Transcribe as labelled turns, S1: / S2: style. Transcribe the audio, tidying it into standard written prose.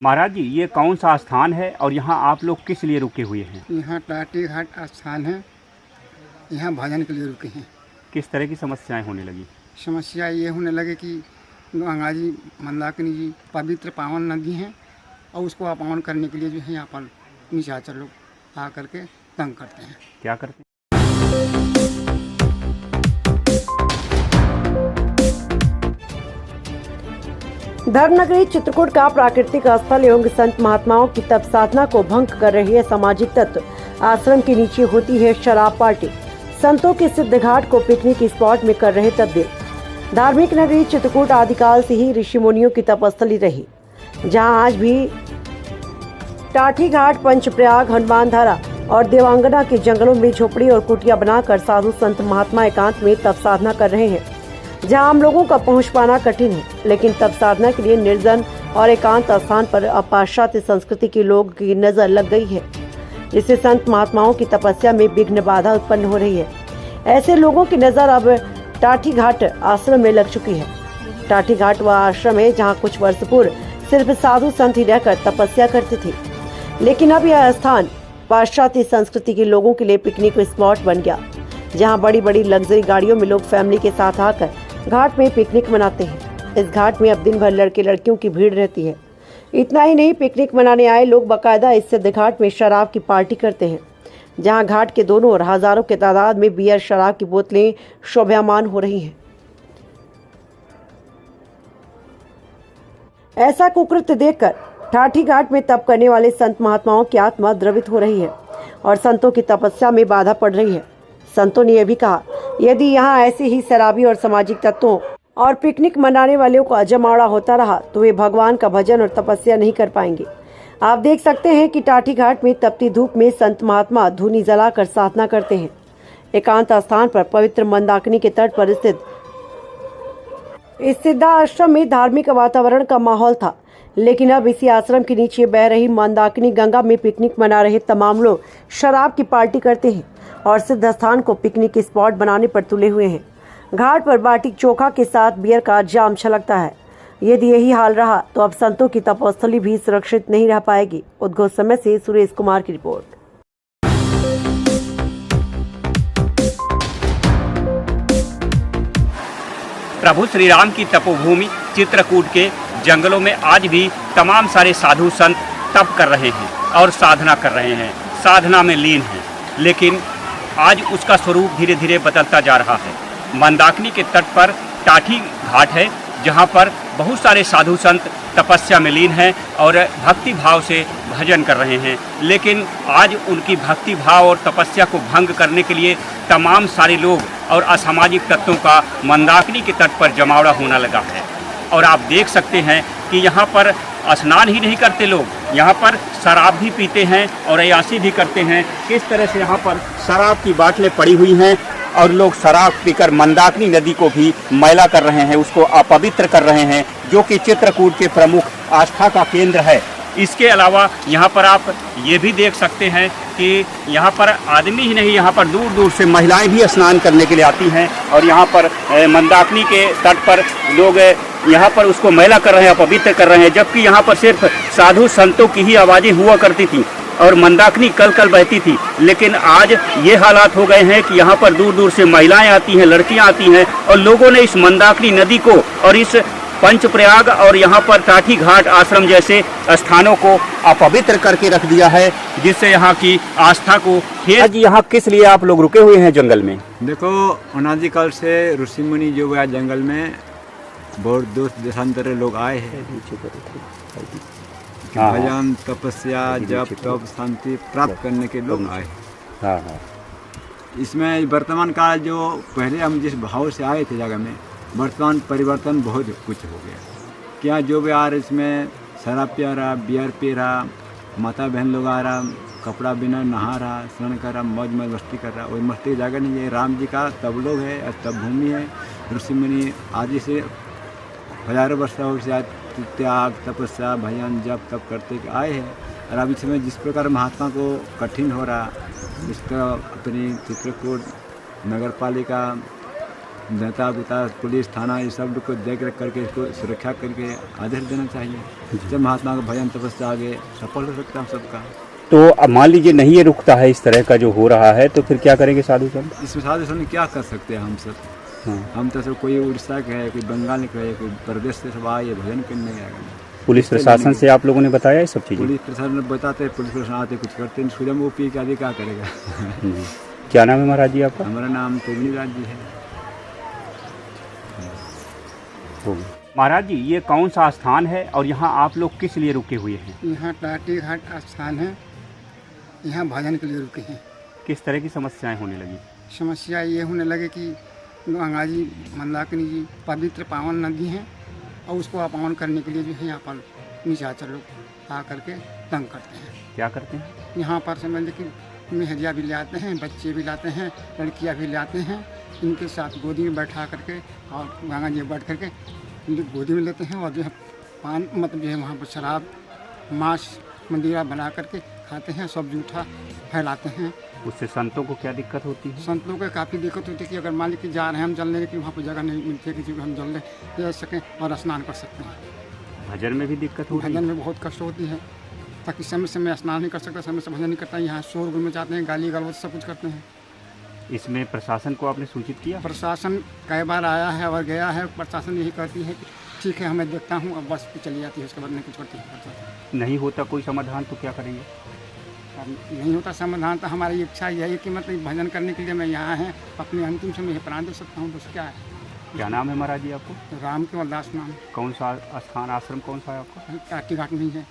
S1: महाराज जी, ये कौन सा स्थान है और यहाँ आप लोग किस लिए रुके हुए हैं?
S2: यहाँ टाटी घाट स्थान है। यहाँ भजन के लिए रुके हैं।
S1: किस तरह की समस्याएं होने लगी?
S2: समस्या ये होने लगे कि गंगा जी, मंदाकिनी जी पवित्र पावन नदी हैं और उसको अपावन करने के लिए जो है यहाँ पर निशाचर लोग आ करके तंग करते हैं।
S1: क्या करते हैं?
S3: धर्मनगरी चित्रकूट का प्राकृतिक स्थल एवं संत महात्माओं की तप साधना को भंग कर रही है सामाजिक तत्व। आश्रम के नीचे होती है शराब पार्टी। संतों के सिद्ध घाट को पिकनिक स्पॉट में कर रहे तब्दील। धार्मिक नगरी चित्रकूट आदिकाल से ही ऋषि मुनियों की तपस्थली रही, जहां आज भी टाठी घाट, पंचप्रयाग, हनुमान धारा और देवांगना के जंगलों में झोपड़ी और कुटिया बनाकर साधु संत महात्मा एकांत में तप साधना कर रहे हैं, जहां आम लोगों का पहुंच पाना कठिन है। लेकिन तप साधना के लिए निर्जन और एकांत स्थान पर अब पाश्चात्य संस्कृति के लोग की नजर लग गई है, जिससे संत महात्माओं की तपस्या में विघ्न बाधा उत्पन्न हो रही है। ऐसे लोगों की नजर अब टाठी घाट आश्रम में लग चुकी है। टाठी घाट वह आश्रम है जहाँ कुछ वर्ष पूर्व सिर्फ साधु संत ही रहकर तपस्या करते थे, लेकिन अब यह स्थान पाश्चात्य संस्कृति के लोगों के लिए पिकनिक स्पॉट बन गया, जहाँ बड़ी बड़ी लग्जरी गाड़ियों में लोग फैमिली के साथ आकर घाट में पिकनिक मनाते हैं। इस घाट में अब दिन भर लड़के लड़कियों की भीड़ रहती है। इतना ही नहीं, पिकनिक मनाने आए लोग बाकायदा इस सिद्ध घाट में शराब की पार्टी करते हैं, जहां घाट के दोनों ओर हजारों के तादाद में बियर शराब की बोतलें शोभायमान हो रही हैं। ऐसा कुकृत्य देखकर टाठी घाट में तप करने वाले संत महात्माओं की आत्मा द्रवित हो रही है और संतों की तपस्या में बाधा पड़ रही है। संतों ने यह भी कहा, यदि यहाँ ऐसे ही शराबी और सामाजिक तत्वों और पिकनिक मनाने वालों का जमावड़ा होता रहा तो वे भगवान का भजन और तपस्या नहीं कर पाएंगे। आप देख सकते हैं कि टाठी घाट में तपती धूप में संत महात्मा धूनी जलाकर साधना करते हैं। एकांत स्थान पर पवित्र मंदाकिनी के तट पर स्थित इस सिद्धा आश्रम में धार्मिक वातावरण का माहौल था, लेकिन अब इसी आश्रम के नीचे बह रही मंदाकिनी गंगा में पिकनिक मना रहे तमाम लोग शराब की पार्टी करते हैं और सिद्ध स्थान को पिकनिक स्पॉट बनाने पर तुले हुए हैं। घाट पर बाटी चोखा के साथ बियर का जाम छलकता है। यदि यही हाल रहा तो अब संतों की तपस्थली भी सुरक्षित नहीं रह पाएगी। उद्घोष समय से सुरेश कुमार की रिपोर्ट।
S1: प्रभु श्री राम की तपोभूमि चित्रकूट के जंगलों में आज भी तमाम सारे साधु संत तप कर रहे हैं और साधना कर रहे हैं, साधना में लीन हैं। लेकिन आज उसका स्वरूप धीरे धीरे बदलता जा रहा है। मंदाकिनी के तट पर टाठी घाट है, जहाँ पर बहुत सारे साधु संत तपस्या में लीन हैं और भक्ति भाव से भजन कर रहे हैं। लेकिन आज उनकी भक्ति भाव और तपस्या को भंग करने के लिए तमाम सारे लोग और असामाजिक तत्वों का मंदाकिनी के तट पर जमावड़ा होने लगा है। और आप देख सकते हैं कि यहाँ पर स्नान ही नहीं करते लोग, यहाँ पर शराब भी पीते हैं और अय्याशी भी करते हैं। किस तरह से यहाँ पर शराब की बाटलें पड़ी हुई हैं और लोग शराब पीकर मंदाकिनी नदी को भी मैला कर रहे हैं, उसको अपवित्र कर रहे हैं, जो कि चित्रकूट के प्रमुख आस्था का केंद्र है। इसके अलावा यहाँ पर आप ये भी देख सकते हैं कि यहाँ पर आदमी ही नहीं, यहाँ पर दूर दूर से महिलाएं भी स्नान करने के लिए आती हैं और यहाँ पर मंदाकिनी के तट पर लोग यहाँ पर उसको मैला कर रहे हैं, अपवित्र कर रहे हैं। जबकि यहाँ पर सिर्फ साधु संतों की ही आवाज़ें हुआ करती थी और मंदाकिनी कल कल बहती थी। लेकिन आज ये हालात हो गए हैं कि यहाँ पर दूर दूर से महिलाएं आती हैं, लड़कियाँ आती हैं और लोगों ने इस मंदाकिनी नदी को और इस पंचप्रयाग और यहाँ पर टाठी घाट आश्रम जैसे स्थानों को अपवित्र करके रख दिया है, जिससे यहाँ की आस्था को आज यहाँ किस लिए आप लोग रुके हुए हैं जंगल में?
S4: देखो, अनादिकाल से ऋषि मुनि जो है जंगल में बहुत देशांतरे लोग आए हैं। भजन, तपस्या, जप, तप, शांति प्राप्त करने के लोग आए।
S1: हाँ।
S4: इसमें वर्तमान काल जो पहले हम जिस भाव से आए थे जगह में, वर्तमान परिवर्तन बहुत कुछ हो गया। क्या जो भी आ रहा, इसमें शराब पिया रहा, बियर पी रहा, माता बहन लोग आ रहा, कपड़ा बिना नहा रहा, स्नान कर रहा, मौज मस्ती कर रहा। वही मस्ती की जगह नहीं है। राम जी का तब लोग है, तब भूमि है। ऋषि मुनि आदि से हजारों वर्ष से त्याग, तपस्या, भजन, जप तप करते आए हैं। और अब इसमें जिस प्रकार महात्मा को कठिन हो रहा, इसका अपनी चित्रकूट नगर पालिका नेता गुता पुलिस थाना ये सब को देख रेख करके इसको सुरक्षा करके आदेश देना चाहिए। जब महात्मा का भजन तपस्या आगे सफल हो सकता है सबका।
S1: तो अब मान लीजिए नहीं ये रुकता है इस तरह का जो हो रहा है, तो फिर क्या करेंगे साधु संत?
S4: इसमें साधु संत क्या कर सकते हैं हम सब? हम तो सब कोई उड़ीसा के है, कोई बंगाल के है, कोई प्रदेश से सब आए भजन करने आएगा।
S1: पुलिस प्रशासन से आप लोगों ने बताया ये सब चीज़ें?
S4: पुलिस प्रशासन बताते हैं, पुलिस प्रशासन आते कुछ करते हैं, स्वयं वो पी के आदि क्या करेगा।
S1: क्या नाम है महाराज जी आपका?
S4: हमारा नाम तेजनी राज जी है।
S1: महाराज जी ये कौन सा स्थान है और यहाँ आप लोग किस लिए रुके हुए हैं?
S2: यहाँ टाटी घाट स्थान है, यहाँ भजन के लिए रुके हैं।
S1: किस तरह की समस्याएं होने लगी?
S2: समस्या ये होने लगे कि गंगा जी मंदाकिनी जी पवित्र पावन नदी हैं और उसको अपमान करने के लिए जो है यहाँ पर निशाचर लोग आ करके तंग करते हैं।
S1: क्या करते हैं? यहाँ
S2: पर समझ लीजिए कि मेहरिया भी लाते हैं, बच्चे भी लाते हैं, लड़कियाँ भी लाते हैं, इनके साथ गोदी में बैठा करके और गंगा जी बैठ करके गोदी में लेते हैं और जो है पान मतलब जो है वहाँ पर शराब मांस मंदिरा बना करके खाते हैं, सब जूठा फैलाते हैं।
S1: उससे संतों को क्या दिक्कत होती है?
S2: संत लोगों को काफ़ी दिक्कत होती है कि अगर मान लीजिए जा रहे हैं हम जलने की वहाँ पर जगह नहीं मिलती है किसी को हम जल ले सकें और स्नान कर सकते हैं।
S1: भजन में भी दिक्कत होती है?
S2: भजन में बहुत कष्ट होती है, ताकि समय समय स्नान नहीं कर सकता, समय से भजन नहीं करता, यहाँ शोर गुल मचाते हैं, गाली गलौज सब कुछ करते हैं।
S1: इसमें प्रशासन को आपने सूचित किया?
S2: प्रशासन कई बार आया है और गया है। प्रशासन यही कहती है कि ठीक है हमें देखता हूँ, अब बस पे चली जाती है, उसके बाद नहीं कुछ करती है।
S1: नहीं होता कोई समाधान तो क्या करेंगे?
S2: नहीं होता समाधान तो हमारी इच्छा यही है कि मतलब भजन करने के लिए मैं यहाँ है, अपने अंतिम समय यही प्राण दे सकता हूँ, बस क्या है।
S1: क्या नाम है महाराज जी आपको?
S2: राम केवल दास नाम।
S1: कौन सा स्थान आश्रम कौन सा है आपका?
S2: टाटी घाट में ही है।